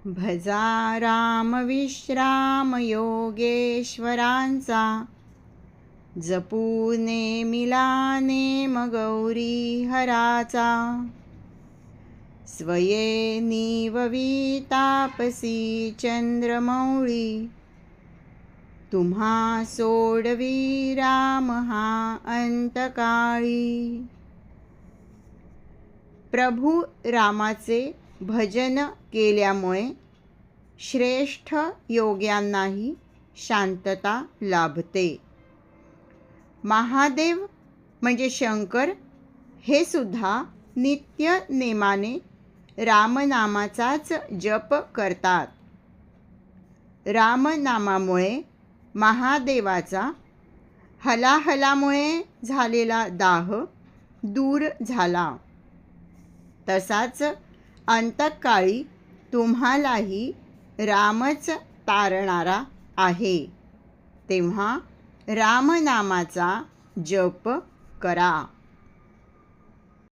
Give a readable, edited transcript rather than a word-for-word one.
भजा रामविश्राम योगेश्वरांचा, जपू नेमिला नेम गौरी हराचा. स्वये निववी तापसी चंद्रमौळी, तुम्हा सोडवी राम हा अंतकाळी. प्रभू रामाचे भजन केल्यामुळे श्रेष्ठ योग्यांनाही शांतता लाभते. महादेव म्हणजे शंकर हे सुद्धा नित्य नेमाने रामनामाचाच जप करतात. रामनामामुळे महादेवाचा हलाहलामुळे झालेला दाह दूर झाला. तसाच अंतकाळी तुम्हालाही रामच तारणारा आहे. तेव्हा रामनामाचा जप करा.